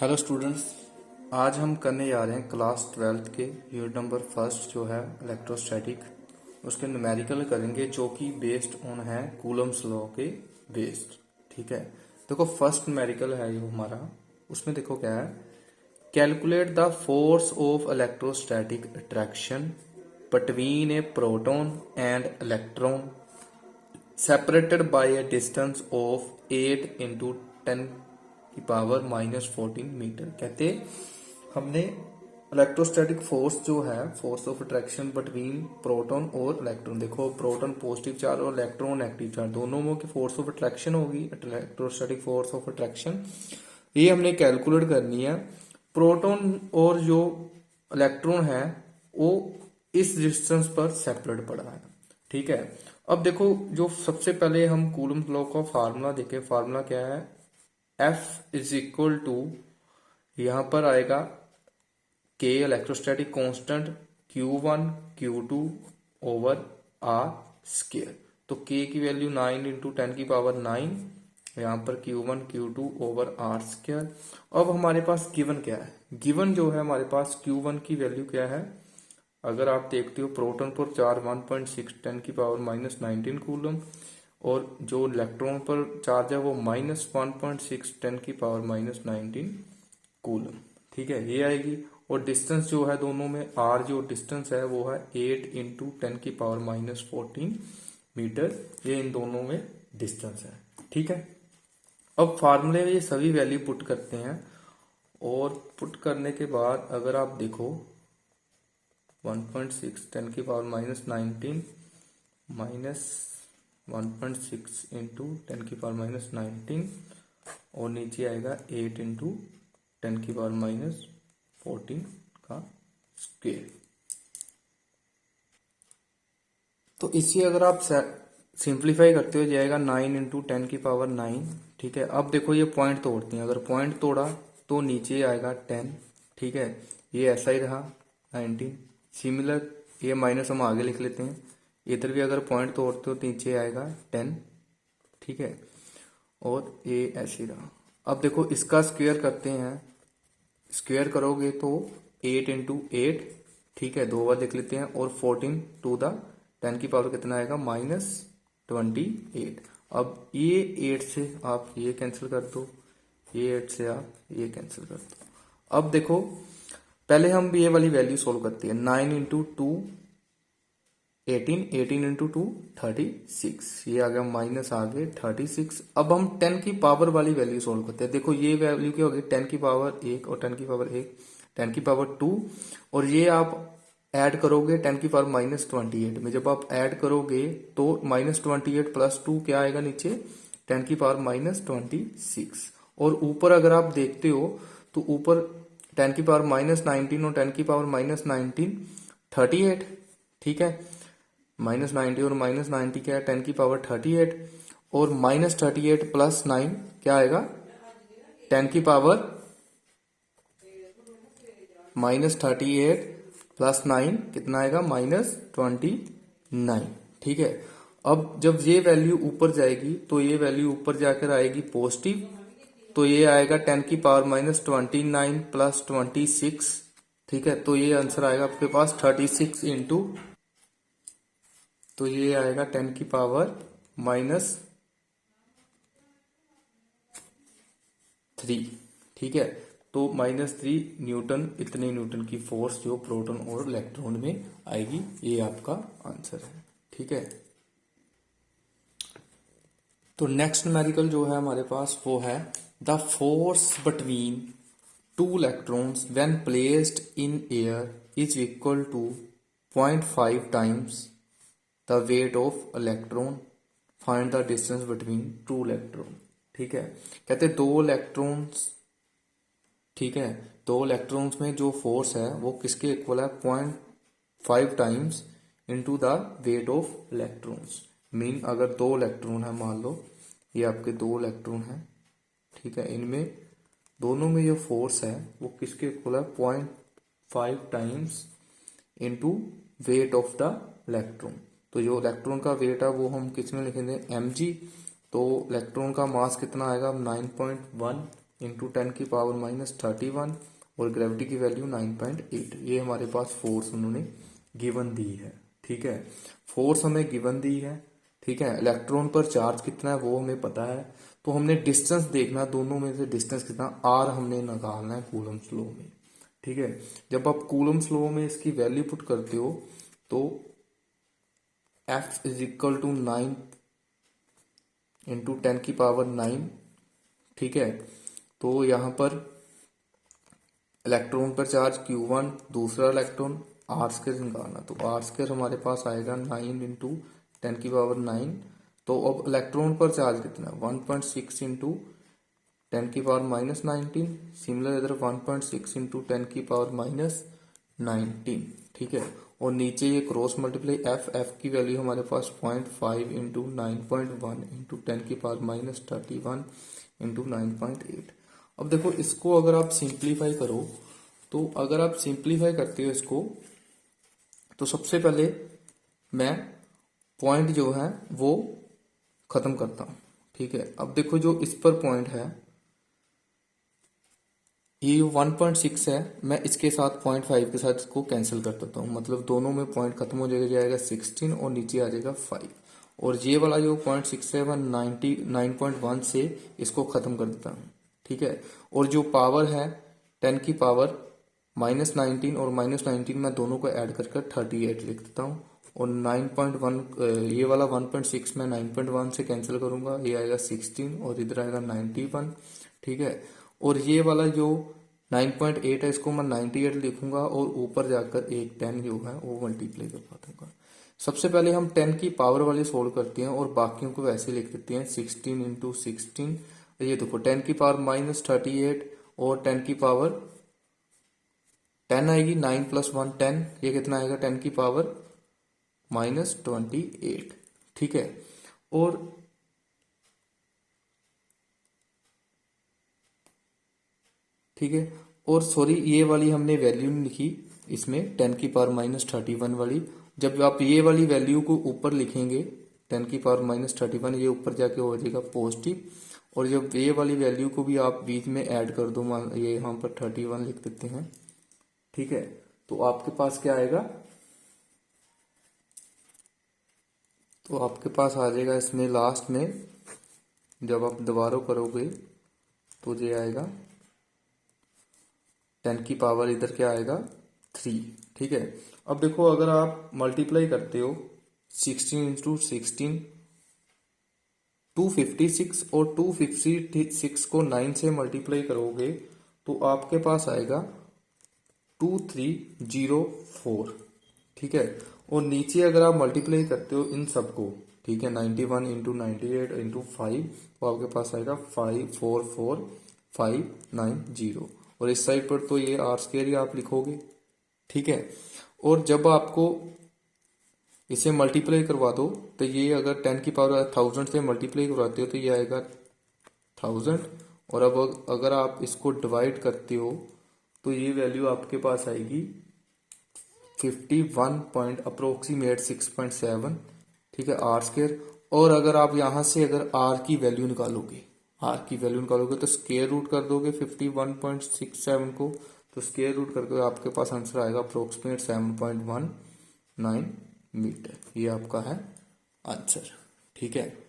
Hello students, आज हम करने जा रहे हैं क्लास 12th के यूनिट नंबर फर्स्ट जो है इलेक्ट्रोस्टैटिक। उसके न्यूमेरिकल करेंगे जो कि बेस्ड ऑन है कूलम्स लॉ के बेस्ड। ठीक है, देखो फर्स्ट न्यूमेरिकल है जो हमारा, उसमें देखो क्या है, calculate the force of electrostatic attraction between A proton and electron separated by A distance of 8 into 10 की पावर -14 मीटर। कहते हमने इलेक्ट्रोस्टैटिक फोर्स जो है, force of attraction between proton और इलेक्ट्रॉन, देखो प्रोटॉन पॉजिटिव चार्ज और इलेक्ट्रॉन नेगेटिव चार्ज, दोनों में की फोर्स ऑफ अट्रैक्शन होगी, इलेक्ट्रोस्टैटिक फोर्स ऑफ अट्रैक्शन, ये हमने कैलकुलेट करनी है। प्रोटॉन और जो इलेक्ट्रॉन है वो इस डिस्टेंस पर सेपरेट पड़ा है। ठीक है, अब देखो जो सबसे पहले हम कूलम्ब लॉ का फार्मूला देखें। फार्मूला क्या है, F इज इक्वल टू, यहां पर आएगा K electrostatic constant Q1 Q2 over R square. तो K की वैल्यू 9 इंटू 10 की पावर 9, यहाँ पर Q1 Q2 over R square. अब हमारे पास गिवन क्या है, गिवन जो है हमारे पास Q1 की वैल्यू क्या है, अगर आप देखते हो प्रोटॉन पर चार्ज 1.6 10 की पावर -19 कूलम, और जो इलेक्ट्रॉन पर चार्ज है वो -1.6 10 की पावर -19 कूलम। ठीक है, ये आएगी। और डिस्टेंस जो है दोनों में, आर जो डिस्टेंस है वो है 8 इंटू 10 की पावर -14 मीटर, ये इन दोनों में डिस्टेंस है। ठीक है, अब फार्मूले में ये सभी वैल्यू पुट करते हैं, और पुट करने के बाद अगर आप देखो 1.6 10 की पावर -19 माइनस 1.6 इंटू 10 की पावर -19, और नीचे आएगा 8 इंटू 10 की पावर -14 का स्क्वायर। तो इसी अगर आप सिंप्लीफाई करते हो जाएगा 9 इंटू 10 की पावर 9। ठीक है, अब देखो ये पॉइंट तोड़ते हैं, अगर पॉइंट तोड़ा तो नीचे आएगा 10। ठीक है, ये ऐसा ही रहा 19। सिमिलर ये माइनस हम आगे लिख लेते हैं, इधर भी अगर पॉइंट तोड़ते हो तो नीचे आएगा 10। ठीक है, और ये ऐसे रहा। अब देखो इसका स्क्वायर करते हैं, स्क्वायर करोगे तो 8 इंटू 8, ठीक है, दो बार लिख लेते हैं, और 14 टू द 10 की पावर कितना आएगा -28। अब ये 8 से आप ये कैंसिल कर दो, ये 8 से आप ये कैंसिल कर दो। अब देखो पहले हम ये वाली वैल्यू सोल्व करते हैं, 9 इंटू 2 18, 18 इंटू 2 36, ये आ गया माइनस आ गए 36। अब हम 10 की पावर वाली वैल्यू सोल्व करते हैं। देखो ये वैल्यू क्या होगी, 10 की पावर 1 और 10 की पावर 1, 10 की पावर 2, और ये आप ऐड करोगे 10 की पावर -28 में, जब आप ऐड करोगे तो -28 प्लस 2 क्या आएगा नीचे, 10 की पावर -26। और ऊपर अगर आप देखते हो तो ऊपर 10 की पावर -19 और 10 की पावर -19 38। ठीक है, -90 और -90 क्या है, 10 की पावर 38, और -38 प्लस 9 क्या आएगा, 10 की पावर -38 प्लस 9 कितना आएगा, -29। ठीक है, अब जब ये वैल्यू ऊपर जाएगी तो ये वैल्यू ऊपर जाकर आएगी पॉजिटिव, तो ये आएगा 10 की पावर -29 प्लस 26। ठीक है, तो ये आंसर आएगा आपके पास 36 इंटू, तो ये आएगा 10 की पावर -3। ठीक है, तो -3 न्यूटन, इतने न्यूटन की फोर्स जो प्रोटॉन और इलेक्ट्रॉन में आएगी, ये आपका आंसर है। ठीक है, तो नेक्स्ट न्यूमेरिकल जो है हमारे पास वो है the force between two electrons when placed in air is equal to 0.5 times the weight of electron, find the distance between two electron. ठीक है, कहते हैं दो इलेक्ट्रॉन्स, ठीक है, दो इलेक्ट्रॉन्स में जो फोर्स है वो किसके इक्वल है, 0.5 times into the weight of electrons. Mean अगर दो इलेक्ट्रॉन है, मान लो ये आपके दो इलेक्ट्रॉन है, ठीक है, इनमें दोनों में जो फोर्स है वो किसके इक्वल है, 0.5 times into weight of the electron. तो जो इलेक्ट्रॉन का वेट है वो हम किस में लिखेंगे, mg। तो इलेक्ट्रॉन का मास कितना आएगा, 9.1 इंटू 10⁻31 और ग्रेविटी की वैल्यू 9.8। ये हमारे पास फोर्स उन्होंने गिवन दी है। ठीक है, फोर्स हमें गिवन दी है। ठीक है, इलेक्ट्रॉन पर चार्ज कितना है वो हमें पता है, तो हमने डिस्टेंस देखना, दोनों में से डिस्टेंस कितना, आर हमने निकालना है कूलम्स लॉ में। ठीक है, जब आप कूलम्स लॉ में इसकी वैल्यू पुट करते हो तो F is equal to 9 into 10⁹। ठीक है, तो यहाँ पर इलेक्ट्रॉन पर चार्ज Q1, दूसरा इलेक्ट्रॉन आर स्क्वायर निकालना, तो आर स्क्वायर हमारे पास आएगा 9 इंटू 10⁹। तो अब इलेक्ट्रॉन पर चार्ज कितना है 1.6 इंटू 10⁻19। सिमिलर इधर 1.6 इंटू 10⁻19। ठीक है, और नीचे ये क्रॉस मल्टीप्लाई एफ की वैल्यू हमारे पास 0.5 इंटू 9.1 इंटू 10⁻31 इंटू 9.8। अब देखो इसको अगर आप सिंप्लीफाई करो, तो अगर आप सिंप्लीफाई करते हो इसको, तो सबसे पहले मैं पॉइंट जो है वो खत्म करता हूं। ठीक है, अब देखो जो इस पर पॉइंट है ये 1.6 है, मैं इसके साथ 0.5 के साथ इसको कैंसिल कर देता हूँ, मतलब दोनों में पॉइंट खत्म हो जाएगा 16 और नीचे आ जाएगा 5। और ये वाला जो 0.6 है वह 9.1 से इसको खत्म कर देता हूँ। ठीक है, और जो पावर है 10⁻−19 और -19 मैं दोनों को ऐड कर 38 लिख देता हूँ। और 9.1 ये वाला 1.6 में 9.1 से कैंसिल करूंगा, ये आएगा 16 और इधर आएगा 91। ठीक है, और ये वाला जो 9.8 है इसको मैं 98 लिखूंगा और ऊपर जाकर एक 10 जो है वो मल्टीप्लाई करवा दूंगा। सबसे पहले हम 10 की पावर वाली सोल्व करते हैं और बाकियों को वैसे लिख देते हैं 16 इंटू 16। ये देखो 10⁻−38 और 10 आएगी, 9 + 1 10, ये कितना आएगा 10⁻−28। ठीक है, और ठीक है, और सॉरी ये वाली हमने वैल्यू नहीं लिखी इसमें 10⁻−31 वाली। जब आप ये वाली वैल्यू को ऊपर लिखेंगे 10⁻−31 ये ऊपर जाके हो जाएगा पॉजिटिव, और जब ये वाली वैल्यू को भी आप बीच में ऐड कर दो, मान ये यहाँ पर 31 लिख देते हैं। ठीक है, तो आपके पास क्या आएगा, तो आपके पास आ जाएगा इसमें लास्ट में जब आप दोबारा करोगे तो ये आएगा 10 की पावर इधर क्या आएगा 3। ठीक है, अब देखो अगर आप मल्टीप्लाई करते हो 16 इंटू 16 256 और 256 को 9 से मल्टीप्लाई करोगे तो आपके पास आएगा 2304। ठीक है, और नीचे अगर आप मल्टीप्लाई करते हो इन सबको, ठीक है 91 इंटू 98 इंटू 5, तो आपके पास आएगा 544590। और इस साइड पर तो ये आर स्क्वायर ही आप लिखोगे। ठीक है, और जब आपको इसे मल्टीप्लाई करवा दो तो ये अगर 10⁻1000 से मल्टीप्लाई करवाते हो तो ये आएगा 1000, और अब अगर आप इसको डिवाइड करते हो तो ये वैल्यू आपके पास आएगी 51 पॉइंट अप्रोक्सीमेट 6.7। ठीक है, आर स्क्वायर। और अगर आप यहां से अगर आर की वैल्यू निकालोगे, तो स्क्वायर रूट कर दोगे 51.67 को, तो स्क्वायर रूट करके आपके पास आंसर आएगा अप्रोक्सीमेट 7.19 मीटर। ये आपका है आंसर। ठीक है।